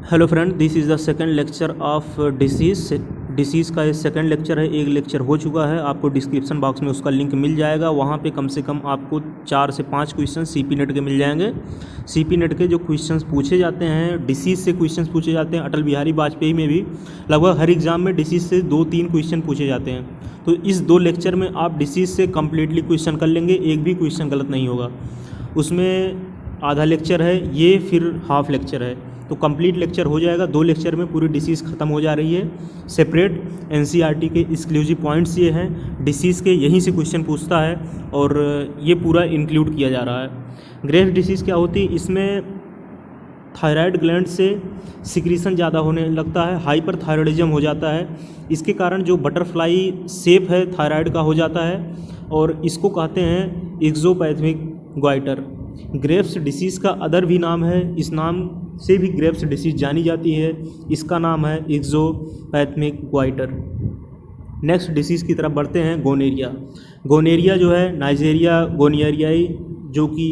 Hello friend, this is the second lecture of disease का ये second lecture है। एक लेक्चर हो चुका है, आपको डिस्क्रिप्शन बॉक्स में उसका लिंक मिल जाएगा। वहाँ पे कम से कम आपको 4 से 5 क्वेश्चन सीपी नेट के मिल जाएंगे। सीपी नेट के जो क्वेश्चंस पूछे जाते हैं, डिसीज़ से क्वेश्चंस पूछे जाते हैं। अटल बिहारी वाजपेयी में भी लगभग हर एग्ज़ाम में डिसीज़ से 2-3 क्वेश्चन पूछे जाते हैं। तो इस 2 लेक्चर में आप डिसीज़ से कम्प्लीटली क्वेश्चन कर लेंगे, एक भी क्वेश्चन गलत नहीं होगा। उसमें आधा लेक्चर है ये, फिर हाफ लेक्चर है, तो कंप्लीट लेक्चर हो जाएगा। 2 लेक्चर में पूरी डिसीज़ ख़त्म हो जा रही है। सेपरेट एनसीईआरटी के एक्सक्लूसिव पॉइंट्स ये हैं, डिसीज़ के यहीं से क्वेश्चन पूछता है और ये पूरा इंक्लूड किया जा रहा है। ग्रेव्स डिसीज़ क्या होती है? इसमें थायराइड ग्लैंड से सिक्रीशन ज़्यादा होने लगता है, हाइपर थायराइडिज्म हो जाता है। इसके कारण जो बटरफ्लाई शेप है थायराइड का हो जाता है और इसको कहते हैं एक्सोपैथमिक ग्वाइटर। ग्रेव्स डिसीज़ का अदर भी नाम है, इस नाम से भी ग्रेव्स डिसीज़ जानी जाती है। इसका नाम है एक्सोपैथमिक ग्वाइटर। नेक्स्ट डिसीज़ की तरफ बढ़ते हैं, गोनेरिया। गोनेरिया जो है नाइजीरिया गोनियरियाई, जो कि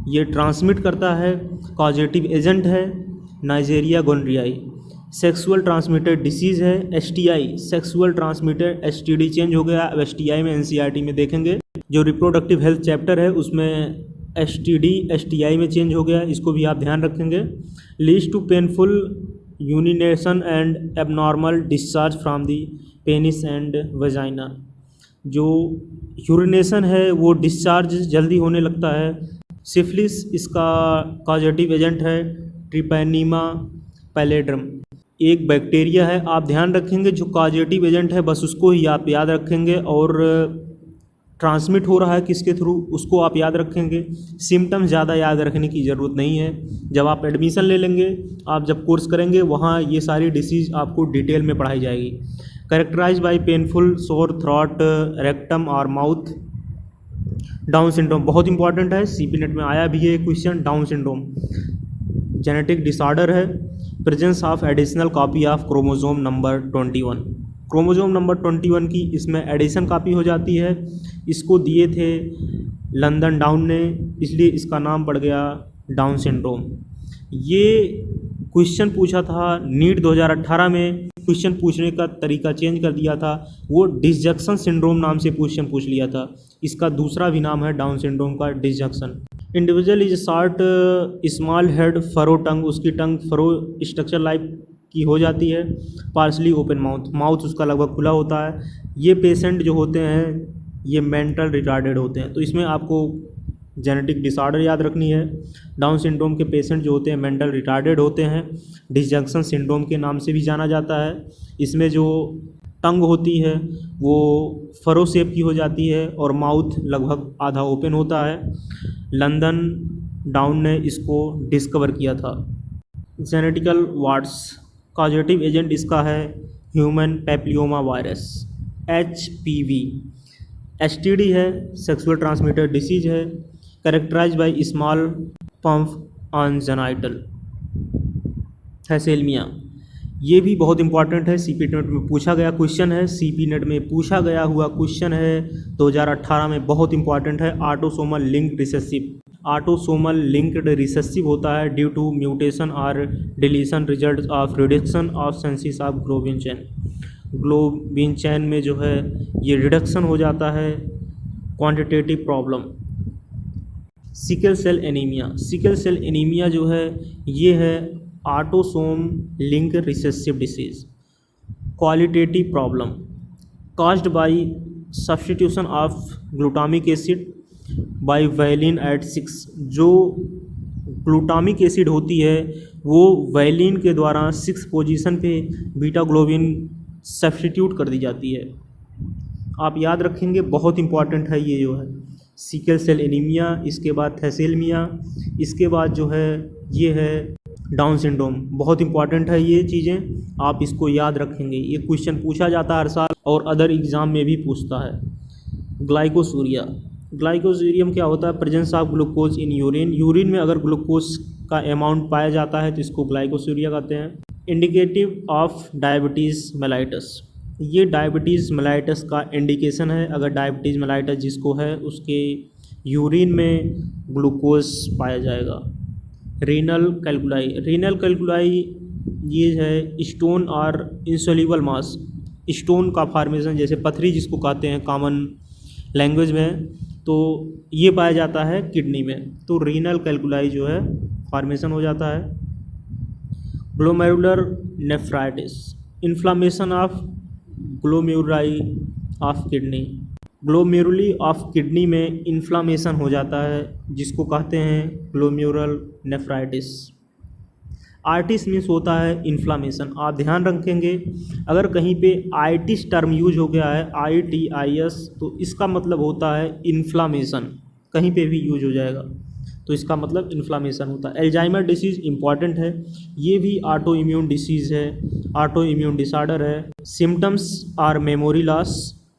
ये ट्रांसमिट करता है, कॉजेटिव एजेंट है नाइजीरिया गोनरियाई। सेक्सुअल ट्रांसमिटेड डिसीज़ है। STI sexual transmitted, STD change हो गया, अब एसटीआई में एनसीईआरटी में देखेंगे। जो रिप्रोडक्टिव हेल्थ चैप्टर है उसमें एसटीडी एसटीआई में चेंज हो गया, इसको भी आप ध्यान रखेंगे। Leads to painful urination and abnormal discharge from the penis and vagina. जो यूरिनेशन है वो डिस्चार्ज जल्दी होने लगता है। सिफिलिस इसका कॉजेटिव एजेंट है, ट्रिपैनिमा पैलेड्रम एक बैक्टीरिया है। आप ध्यान रखेंगे जो कॉजेटिव एजेंट है बस उसको ही आप याद रखेंगे, और ट्रांसमिट हो रहा है किसके थ्रू उसको आप याद रखेंगे। सिम्टम्स ज़्यादा याद रखने की ज़रूरत नहीं है। जब आप एडमिशन ले लेंगे, आप जब कोर्स करेंगे, वहाँ ये सारी डिसीज़ आपको डिटेल में पढ़ाई जाएगी। Characterize by painful sore throat, rectum और माउथ। डाउन सिंड्रोम बहुत इंपॉर्टेंट है, सीपी नेट में आया भी है question. Down syndrome genetic disorder है, presence of additional copy of chromosome number 21। Chromosome number 21 की इसमें एडिशन कॉपी हो जाती है। इसको दिए थे लंदन डाउन ने, इसलिए इसका नाम पड़ गया डाउन सिंड्रोम। ये क्वेश्चन पूछा था नीट 2018 में, क्वेश्चन पूछने का तरीका चेंज कर दिया था, वो डिसजक्शन सिंड्रोम नाम से क्वेश्चन पूछ लिया था। इसका दूसरा भी नाम है डाउन सिंड्रोम का, disjunction. Individual is short small head furrow tongue, उसकी टंग फरो स्ट्रक्चर लाइक की हो जाती है। पार्सली ओपन माउथ, माउथ उसका लगभग खुला होता है। ये पेशेंट जो होते हैं ये मेंटल रिटार्डेड होते हैं, तो इसमें आपको जेनेटिक डिसऑर्डर याद रखनी है। डाउन सिंड्रोम के पेशेंट जो होते हैं मेंटल रिटार्डेड होते हैं, डिसजंक्शन सिंड्रोम के नाम से भी जाना जाता है। इसमें जो टंग होती है वो फरो शेप की हो जाती है और माउथ लगभग आधा ओपन होता है। लंदन डाउन ने इसको डिस्कवर किया था। जेनेटिकल वार्ड्स, कॉजेटिव एजेंट इसका है human papilloma virus, HPV। STD है, सेक्सुअल ट्रांसमिटेड डिसीज है। Characterize by small pump on genital. Thalassaemia ये भी बहुत इंपॉर्टेंट है, सीपी नेट में पूछा गया क्वेश्चन है। सीपी नेट में पूछा गया हुआ क्वेश्चन है 2018 में, बहुत इंपॉर्टेंट है। Autosomal linked recessive, autosomal linked recessive होता है ड्यू टू म्यूटेशन और deletion result of reduction of synthesis of globin chain. Globin chain में जो है ये रिडक्शन हो जाता है। Quantitative problem, sickle cell anaemia. Sickle cell anaemia जो है ये है autosome link recessive disease. Qualitative problem, caused by substitution of glutamic acid by valine at 6। जो ग्लूटामिक एसिड होती है वो वैलिन के द्वारा 6 पोजीशन पे बीटा ग्लोबिन सब्स्टिट्यूट कर दी जाती है। आप याद रखेंगे, बहुत इंपॉर्टेंट है ये जो है सिकल सेल एनीमिया। इसके बाद थैलेसीमिया, इसके बाद जो है ये है डाउन सिंड्रोम। बहुत इंपॉर्टेंट है ये चीज़ें, आप इसको याद रखेंगे, ये क्वेश्चन पूछा जाता है हर साल और अदर एग्ज़ाम में भी पूछता है। ग्लाइकोसूरिया, ग्लाइकोसूरियम क्या होता है? Presence of glucose in urine, urine में अगर ग्लूकोज का अमाउंट पाया जाता है तो इसको ग्लाइकोसूरिया कहते हैं। इंडिकेटिव ऑफ डायबिटीज़ मेलाइटस, ये डायबिटीज़ मेलाइटस का इंडिकेशन है। अगर डायबिटीज़ मेलाइटस जिसको है उसके यूरिन में ग्लूकोज पाया जाएगा। रीनल कैल्कुलाई ये है स्टोन और इंसोल्यूबल मास, स्टोन का फॉर्मेशन, जैसे पथरी जिसको कहते हैं कॉमन लैंग्वेज में, तो ये पाया जाता है किडनी में। तो रीनल कैल्कुलाई जो है फॉर्मेशन हो जाता है। Glomerular nephritis, inflammation of glomeruli of kidney, glomeruli of kidney में इन्फ्लामेशन हो जाता है जिसको कहते हैं ग्लोमेरुलर नेफ्राइटिस। आर्टिस मीन्स होता है इन्फ्लामेशन। आप ध्यान रखेंगे अगर कहीं पे आइटिस टर्म यूज हो गया है, ITIS, तो इसका मतलब होता है इन्फ्लामेशन, कहीं पे भी यूज हो जाएगा तो इसका मतलब इन्फ्लामेशन होता है। एल्जाइमर डिसीज़ इंपॉर्टेंट है, ये भी ऑटो इम्यून डिसीज़ है, ऑटो इम्यून डिसऑर्डर है। Symptoms are memory loss,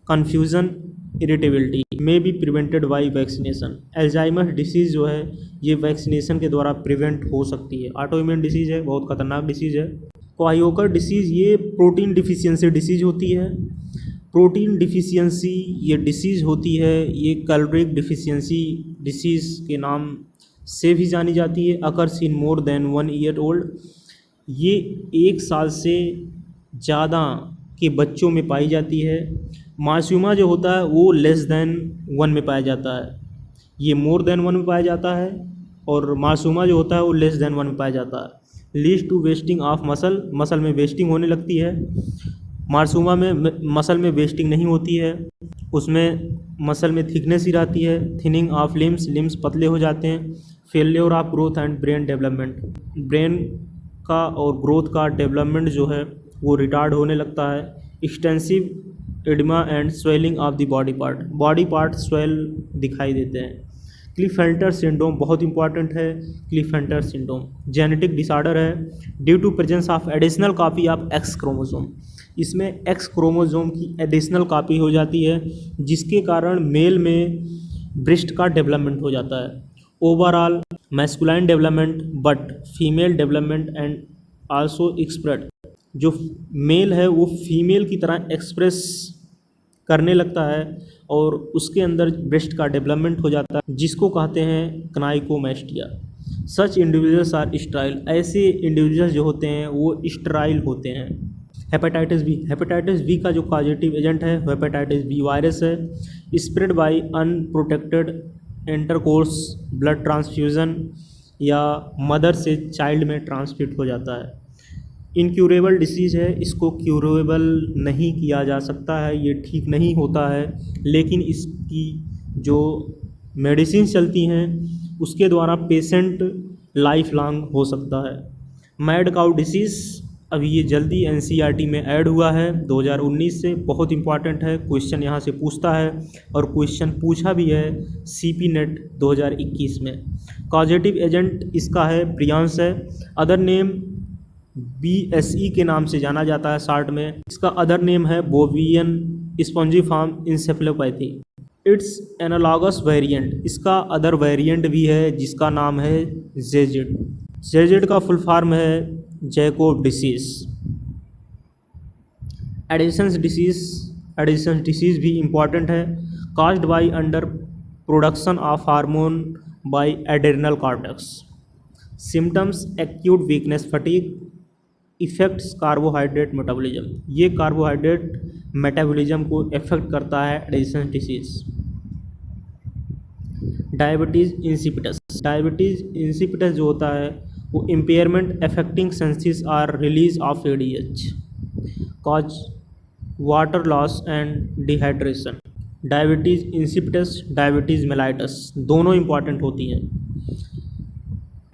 confusion, irritability may be prevented by vaccination. Alzheimer disease जो है ये वैक्सीनेशन के द्वारा प्रिवेंट हो सकती है। ऑटो इम्यून डिसीज़ है, बहुत खतरनाक डिसीज़ है। क्वायोकर डिसीज़ ये प्रोटीन डिफिशियंसी डिसीज़ होती है। प्रोटीन डिफिशियंसी ये डिसीज़ होती है, ये कैलोरिक डिफिशियंसी डिसीज़ के नाम से भी जानी जाती है। Occurs in more than 1 year old, ये 1 साल से ज़्यादा के बच्चों में पाई जाती है। मासूमा जो होता है वो लेस देन 1 में पाया जाता है, ये मोर देन 1 में पाया जाता है, और मासूमा जो होता है वो लेस देन 1 में पाया जाता है। Leads to wasting of muscle, muscle में वेस्टिंग होने लगती है। मासूमा में मसल में वेस्टिंग नहीं होती है, उसमें मसल में थिकनेस ही रहती है। थिनिंग ऑफ लिम्स, लिम्स पतले हो जाते हैं। Failure of growth and brain development, brain का और ग्रोथ का डेवलपमेंट जो है वो रिटार्ड होने लगता है। Extensive oedema and swelling of the body part swell दिखाई देते हैं। क्लीफेल्टर सिंड्रोम बहुत इंपॉर्टेंट है। क्लीफेल्टर सिंड्रोम जेनेटिक डिसऑर्डर है due to presence of additional copy of X chromosome, इसमें एक्स क्रोमोसोम की एडिशनल कॉपी हो जाती है जिसके कारण मेल में ब्रेस्ट का डेवलपमेंट हो जाता है। Overall masculine development but female development and also एक्सप्रेड, जो मेल है वो फीमेल की तरह एक्सप्रेस करने लगता है और उसके अंदर ब्रेस्ट का डेवलपमेंट हो जाता है जिसको कहते हैं ग्नाइकोमेस्टिया। सच इंडिविजुअल्स आर स्टराइल, ऐसे इंडिविजुअल्स जो होते हैं वो स्टराइल होते हैं। हेपेटाइटिस बी, हेपेटाइटिस बी का जो पॉजिटिव एजेंट है हेपेटाइटिस बी वायरस है। Spread by unprotected intercourse, blood transfusion या मदर से चाइल्ड में ट्रांसमिट हो जाता है। इनक्यूरेबल डिसीज़ है, इसको क्यूरेबल नहीं किया जा सकता है, ये ठीक नहीं होता है, लेकिन इसकी जो मेडिसिन चलती हैं उसके द्वारा पेशेंट लाइफ लॉन्ग हो सकता है। मैड काउ डिसीज़, अभी ये जल्दी NCERT में ऐड हुआ है 2019 से, बहुत इंपॉर्टेंट है, क्वेश्चन यहाँ से पूछता है और क्वेश्चन पूछा भी है CP नेट 2021 में। कॉजेटिव एजेंट इसका है प्रियांस है, अदर नेम BSE के नाम से जाना जाता है शॉर्ट में। इसका अदर नेम है bovine spongiform encephalopathy. It's analogous variant, इसका अदर वेरिएंट भी है जिसका नाम है जेजेड। जेजेड का फुल फॉर्म है जैकोब डिसीज़। एडिसन्स डिसीज़ भी इम्पॉर्टेंट है, caused by under production of hormone by adrenal cortex. Symptoms acute weakness, fatigue. Effects carbohydrate metabolism, ये कार्बोहाइड्रेट मेटाबॉलिज्म को इफेक्ट करता है Addison's disease. Diabetes insipidus, diabetes insipidus जो होता है वो impairment affecting senses or release of ADH, cause water loss and dehydration. Diabetes insipidus, diabetes mellitus दोनों important होती हैं।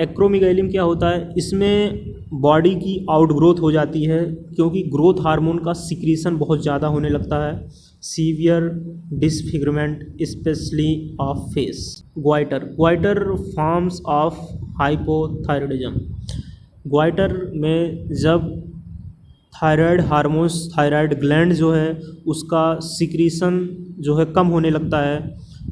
एक्रोमेगालियम क्या होता है, इसमें बॉडी की आउटग्रोथ हो जाती है क्योंकि ग्रोथ हार्मोन का सिक्रीशन बहुत ज़्यादा होने लगता है। Severe disfigurement specially of face. Goitre forms of hypothyroidism, goitre में जब थायराइड हार्मोन्स, थायराइड ग्लैंड जो है उसका सिक्रीशन जो है कम होने लगता है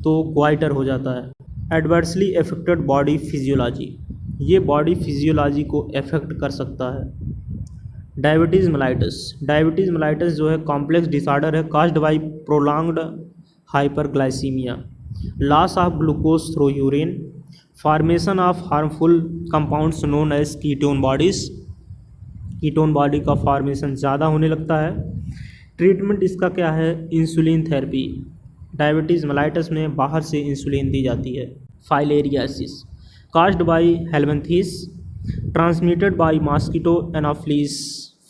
तो ग्वाइटर हो जाता है। एडवर्सली एफेक्टेड बॉडी फिजियोलॉजी, ये बॉडी फिजियोलॉजी को अफेक्ट कर सकता है। डायबिटीज़ मेलाइटस जो है कॉम्प्लेक्स डिसऑर्डर है caused by prolonged hyperglycaemia, loss of glucose through urine, formation of harmful compounds known as ketone bodies, ketone body का फॉर्मेशन ज़्यादा होने लगता है। ट्रीटमेंट इसका क्या है, इंसुलिन थेरेपी, डायबिटीज़ मेलाइटस में बाहर से इंसुलिन दी जाती है। Filariasis caused by helminths, transmitted by mosquito anopheles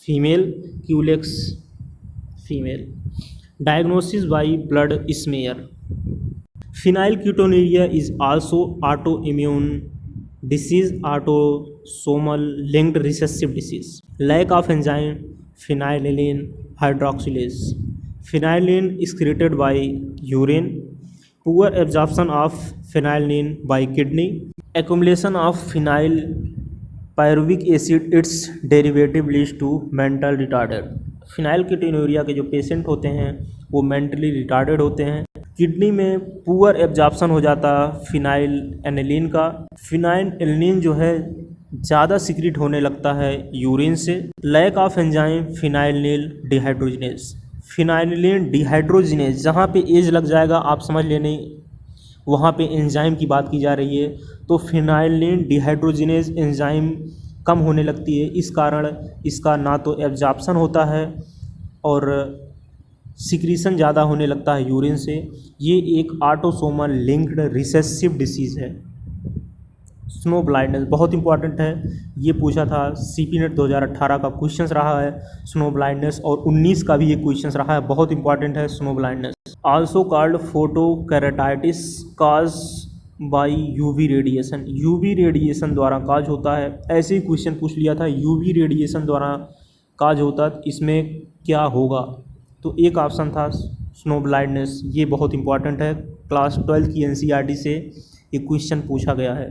female, culex female, diagnosis by blood smear. Phenylketonuria is also autoimmune disease, autosomal linked recessive disease. Lack of enzyme phenylalanine hydroxylase. Phenylalanine excreted by urine. Poor absorption of phenylalanine by kidney. Accumulation of phenyl pyruvic acid, its derivative leads to mental retarded. Phenylketonuria के जो patient होते हैं वो mentally retarded होते हैं। Kidney में poor absorption हो जाता फिनाइल एनिलीन का। फिनाइल एनिलीन जो है ज़्यादा सिक्रीट होने लगता है यूरिन से। Lack of enzyme phenylalanine dehydrogenase, phenylalanine dehydrogenase, जहाँ पे एज लग जाएगा आप समझ लेने वहाँ पे एंजाइम की बात की जा रही है। तो फिनाइलिन डिहाइड्रोजिनेज एंजाइम कम होने लगती है, इस कारण इसका ना तो एब्जॉर्प्शन होता है और सिक्रीशन ज़्यादा होने लगता है यूरिन से। ये एक ऑटोसोमल लिंक्ड रिसेसिव डिसीज़ है। स्नो ब्लाइंडनेस बहुत इंपॉर्टेंट है, ये पूछा था सीपी नेट 2018 का क्वेश्चंस रहा है स्नो ब्लाइंडनेस, और 19 का भी ये क्वेश्चंस रहा है, बहुत इंपॉर्टेंट है snow blindness. Also called photokeratitis, cause by UV radiation, UV radiation द्वारा काज होता है। ऐसे ही क्वेश्चन पूछ लिया था यूवी रेडिएशन द्वारा काज होता है, इसमें क्या होगा, तो एक ऑप्शन था स्नो ब्लाइंडनेस। ये बहुत इंपॉर्टेंट है, क्लास 12 की एनसीईआरटी से ये क्वेश्चन पूछा गया है।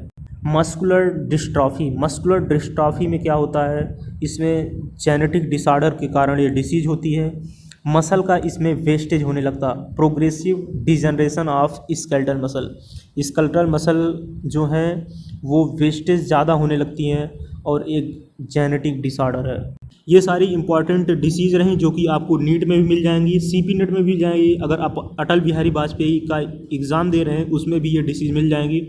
मस्कुलर डिस्ट्रॉफी, मस्कुलर डिस्ट्रॉफी में क्या होता है, इसमें जेनेटिक डिसऑर्डर के कारण ये डिसीज होती है। मसल का इसमें वेस्टेज होने लगता, progressive degeneration of skeletal muscle, skeletal muscle जो है वो वेस्टेज ज़्यादा होने लगती हैं और एक जेनेटिक डिसऑर्डर है। ये सारी इंपॉर्टेंट डिसीज़ रहीं जो कि आपको नीट में भी मिल जाएंगी, सीपी नेट में भी जाएंगी। अगर आप अटल बिहारी वाजपेयी का एग्ज़ाम दे रहे हैं उसमें भी ये डिसीज़ मिल जाएंगी।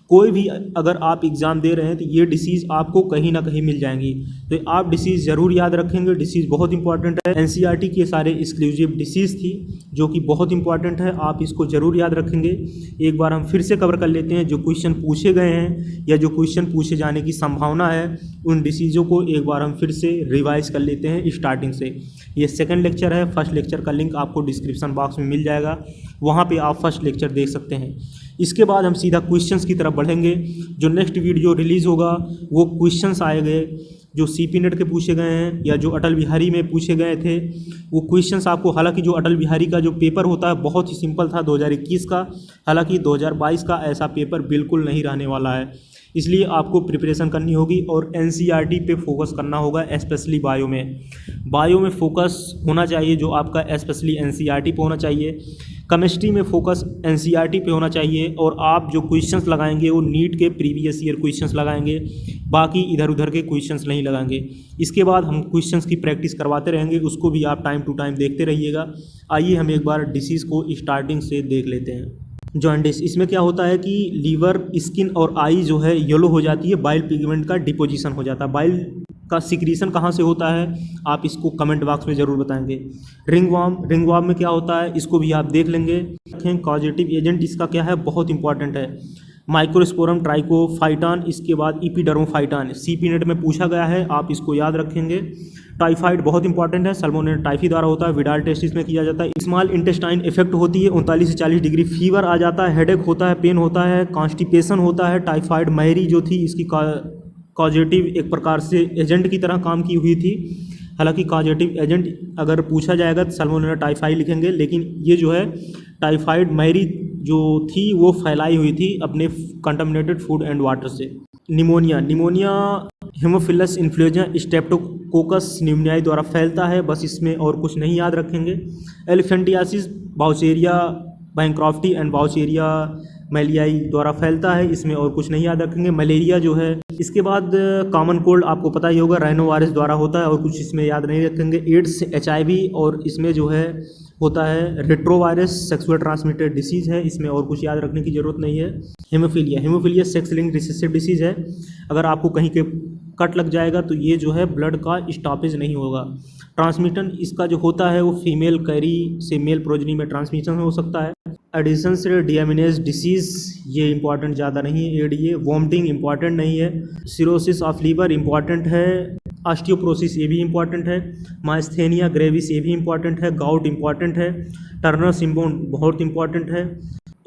कोई भी अगर आप एग्ज़ाम दे रहे हैं तो ये डिसीज़ आपको कहीं ना कहीं मिल जाएंगी, तो आप डिसीज़ ज़रूर याद रखेंगे। डिसीज़ बहुत इंपॉर्टेंट है, एनसीईआरटी के सारे एक्सक्लूसिव डिसीज़ थी जो कि बहुत इंपॉर्टेंट है, आप इसको ज़रूर याद रखेंगे। एक बार हम फिर से कवर कर लेते हैं जो क्वेश्चन पूछे गए हैं या जो क्वेश्चन पूछे जाने की संभावना है, उन डिसीज़ों को एक बार हम फिर से रिवाइज कर लेते हैं स्टार्टिंग से। ये सेकंड लेक्चर है, फर्स्ट लेक्चर का लिंक आपको डिस्क्रिप्शन बॉक्स में मिल जाएगा, वहाँ पे आप फर्स्ट लेक्चर देख सकते हैं। इसके बाद हम सीधा क्वेश्चंस की तरफ बढ़ेंगे। जो नेक्स्ट वीडियो रिलीज़ होगा वो क्वेश्चंस आएंगे जो सीपी नेट के पूछे गए हैं या जो अटल बिहारी में पूछे गए थे वो क्वेश्चंस आपको। हालांकि जो अटल बिहारी का जो पेपर होता है बहुत ही सिंपल था 2021 का, हालांकि 2022 का ऐसा पेपर बिल्कुल नहीं रहने वाला है, इसलिए आपको प्रिपरेशन करनी होगी और एनसीईआरटी पे फोकस करना होगा, स्पेशली बायो में। बायो में फोकस होना चाहिए जो आपका स्पेशली एनसीईआरटी पे होना चाहिए। केमिस्ट्री में फोकस एनसीईआरटी पे होना चाहिए और आप जो क्वेश्चंस लगाएंगे वो नीट के प्रीवियस ईयर क्वेश्चंस लगाएंगे, बाकी इधर उधर के क्वेश्चंस नहीं लगाएंगे। इसके बाद हम क्वेश्चंस की प्रैक्टिस करवाते रहेंगे, उसको भी आप टाइम टू टाइम देखते रहिएगा। आइए हम एक बार डिसीज़ को स्टार्टिंग से देख लेते हैं। जॉन्डिस, इसमें क्या होता है कि लीवर, स्किन और आई जो है येलो हो जाती है, बाइल पिगमेंट का डिपोजिशन हो जाता है। बाइल का सिक्रीशन कहाँ से होता है आप इसको कमेंट बॉक्स में ज़रूर बताएंगे। रिंगवॉर्म, रिंगवॉर्म में क्या होता है इसको भी आप देख लेंगे। कॉजेटिव एजेंट इसका क्या है, बहुत इंपॉर्टेंट है। माइक्रोस्पोरम ट्राइकोफाइटान, इसके बाद इपीडर्मोफाइटान, सीपी नेट में पूछा गया है, आप इसको याद रखेंगे। टाइफाइड बहुत इंपॉर्टेंट है, सल्मोनेला टाइफी द्वारा होता है, विडाल टेस्ट इसमें किया जाता है। स्मॉल इंटेस्टाइन इफेक्ट होती है, 39 से 40 डिग्री फीवर आ जाता है, हेडेक होता है, पेन होता है, कॉन्स्टिपेशन होता है। टाइफाइड मैरी जो थी इसकी कॉजेटिव एक प्रकार से एजेंट की तरह काम की हुई थी। हालांकि कॉजेटिव एजेंट अगर पूछा जाएगा तो सल्मोनेला टाइफाई लिखेंगे, लेकिन ये जो है टाइफाइड मैरी जो थी वो फैलाई हुई थी अपने कंटामिनेटेड फूड एंड वाटर से। Pneumonia, pneumonia Haemophilus influenza Streptococcus निमोनियाई द्वारा फैलता है, बस इसमें और कुछ नहीं याद रखेंगे। एलिफेंटियासिस बाउचेरिया बैंक्रॉफ्टी एंड बाउचेरिया मैलियाई द्वारा फैलता है, इसमें और कुछ नहीं याद रखेंगे। मलेरिया जो है, इसके बाद कॉमन कोल्ड आपको पता ही होगा, राइनो वायरस द्वारा होता है और कुछ इसमें याद नहीं रखेंगे। एड्स, HIV और इसमें जो है होता है retro virus, sexual transmitted disease है, इसमें और कुछ याद रखने की ज़रूरत नहीं है। Haemophilia sex link recessive disease है। अगर आपको कहीं के कट लग जाएगा तो ये जो है ब्लड का स्टॉपेज नहीं होगा। ट्रांसमिशन इसका जो होता है वो फीमेल कैरी से मेल प्रोजनी में ट्रांसमिशन हो सकता है। एडिशन से डियामिनेज डिसीज़ ये इंपॉर्टेंट ज़्यादा नहीं है। एडीए वॉमिटिंग इंपॉर्टेंट नहीं है। सिरोसिस ऑफ लीवर इंपॉर्टेंट है। ऑस्टियोप्रोसिस ये भी इंपॉर्टेंट है। माइस्थेनिया ग्रेविस ये भी इंपॉर्टेंट है। गाउट इंपॉर्टेंट है। टर्नर सिंड्रोम बहुत इंपॉर्टेंट है।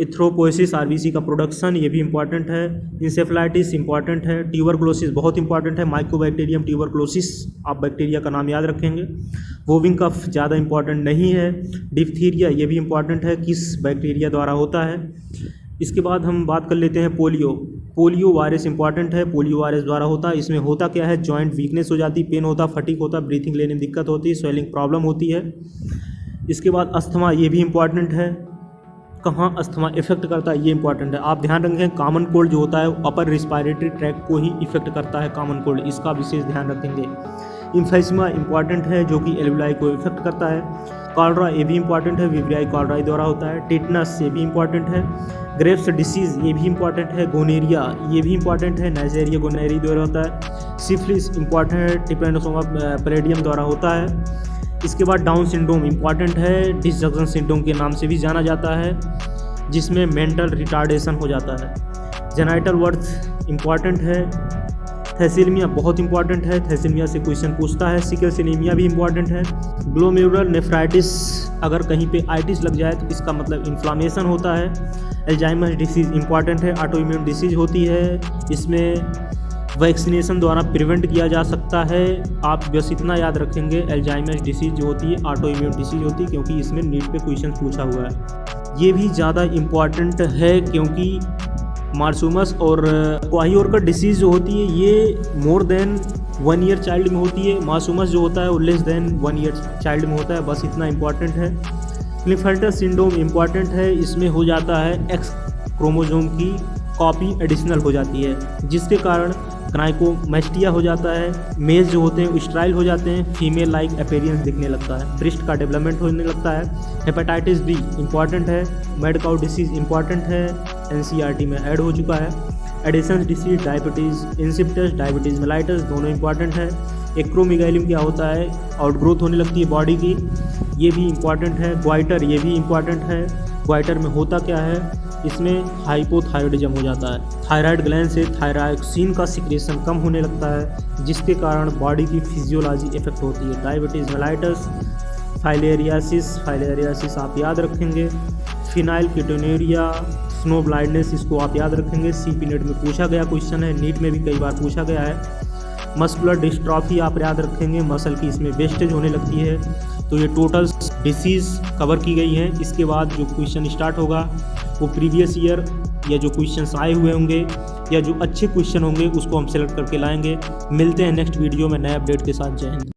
इथ्रोपोइसिस आरबीसी का प्रोडक्शन ये भी इंपॉर्टेंट है। इंसेफ्लाइटिस इंपॉर्टेंट है। ट्यूबरकुलोसिस बहुत इंपॉर्टेंट है। माइकोबैक्टीरियम ट्यूबरकुलोसिस आप बैक्टीरिया का नाम याद रखेंगे। वोविंग कफ ज़्यादा इंपॉर्टेंट नहीं है। डिप्थीरिया ये भी इंपॉर्टेंट है, किस बैक्टीरिया द्वारा होता है। इसके बाद हम बात कर लेते हैं पोलियो वायरस इंपॉर्टेंट है। पोलियो वायरस द्वारा होता है। इसमें होता क्या है, जॉइंट वीकनेस हो जाती, पेन होता, फटीग होता, ब्रीथिंग लेने में दिक्कत होती है, स्वेलिंग प्रॉब्लम होती है। इसके बाद अस्थमा ये भी इंपॉर्टेंट है। कहाँ अस्थमा इफेक्ट करता है ये इंपॉर्टेंट है। आप ध्यान रखें कॉमन कोल्ड जो होता है अपर रिस्पायरेटरी ट्रैक्ट को ही इफेक्ट करता है कॉमन कोल्ड, इसका विशेष ध्यान रखेंगे। इम्फेसिमा इंपॉर्टेंट है जो कि एल्वुलाई को इफेक्ट करता है। कॉलरा ये भी इंपॉर्टेंट है, विब्रियाई कॉलराई द्वारा होता है। टिटनस ये भी इंपॉर्टेंट है। ग्रेव्स डिसीज़ ये भी इंपॉर्टेंट है। गोनेरिया ये भी इंपॉर्टेंट है, नाइजेरिया गोनेरी द्वारा होता है। सिफिलिस इंपॉर्टेंट है, ट्रिपैनोसोमा पैलेडियम द्वारा होता है। इसके बाद डाउन सिंड्रोम इंपॉर्टेंट है, डिसजंक्शन सिंड्रोम के नाम से भी जाना जाता है, जिसमें मेंटल रिटार्डेशन हो जाता है। जेनाइटल वर्थ इंपॉर्टेंट है। थैलेसीमिया बहुत इंपॉर्टेंट है, थैलेसीमिया से क्वेश्चन पूछता है। सिकल सेल एनीमिया भी इंपॉर्टेंट है। ग्लोमेरुलर नेफ्राइटिस अगर कहीं पे आइटिस लग जाए तो इसका मतलब इन्फ्लामेशन होता है। अल्जाइमर डिसीज़ इंपॉर्टेंट है, ऑटो इम्यून डिसीज़ होती है, इसमें वैक्सीनेशन द्वारा प्रिवेंट किया जा सकता है। आप बस इतना याद रखेंगे एल्जाइमर डिसीज़ जो होती है ऑटो इम्यून डिसीज़ होती है, क्योंकि इसमें नीट पे क्वेश्चन पूछा हुआ है। ये भी ज़्यादा इम्पॉर्टेंट है क्योंकि मार्सुमस और क्वाहियोरकर डिसीज़ जो होती है ये मोर देन 1 ईयर चाइल्ड में होती है। मार्सुमस जो होता है वो लेस देन 1 ईयर चाइल्ड में होता है, बस इतना इम्पॉर्टेंट है। क्लिफर्टर सिंड्रोम इम्पॉर्टेंट है, इसमें हो जाता है एक्स क्रोमोसोम की कॉपी एडिशनल हो जाती है, जिसके कारण ग्नाइकोमैस्टिया हो जाता है। मेल्स जो होते हैं स्ट्राइल हो जाते हैं, फीमेल लाइक अपीयरेंस दिखने लगता है, ब्रेस्ट का डेवलपमेंट होने लगता है। हेपेटाइटिस बी इंपॉर्टेंट है। मैड काउ डिसीज़ इंपॉर्टेंट है, एनसीईआरटी में ऐड हो चुका है। Edison's disease, diabetes insipidus, diabetes mellitus दोनों इंपॉर्टेंट है। एक्रोमेगालियम क्या होता है, आउटग्रोथ होने लगती है बॉडी की, ये भी इंपॉर्टेंट है। ग्वाइटर ये भी इंपॉर्टेंट है। ग्वाइटर में होता क्या है, इसमें हाइपोथायरॉयडिज्म हो जाता है। थायराइड ग्लैंड से थायरॉक्सिन का सिक्रेशन कम होने लगता है, जिसके कारण बॉडी की फिजियोलॉजी इफेक्ट होती है। डायबिटीज़ मेलाइटस, फाइलेरियासिस आप याद रखेंगे। फिनाइल कीटोनुरिया, स्नो ब्लाइंडनेस इसको आप याद रखेंगे, सीपी नेट में पूछा गया क्वेश्चन है, नीट में भी कई बार पूछा गया है। मस्कुलर डिस्ट्रॉफी आप याद रखेंगे, मसल की इसमें वेस्टेज होने लगती है। तो ये टोटल डिसीज़ कवर की गई हैं। इसके बाद जो क्वेश्चन स्टार्ट होगा वो प्रीवियस ईयर या जो क्वेश्चंस आए हुए होंगे या जो अच्छे क्वेश्चन होंगे उसको हम सेलेक्ट करके लाएंगे। मिलते हैं नेक्स्ट वीडियो में नए अपडेट के साथ। जय हिंद।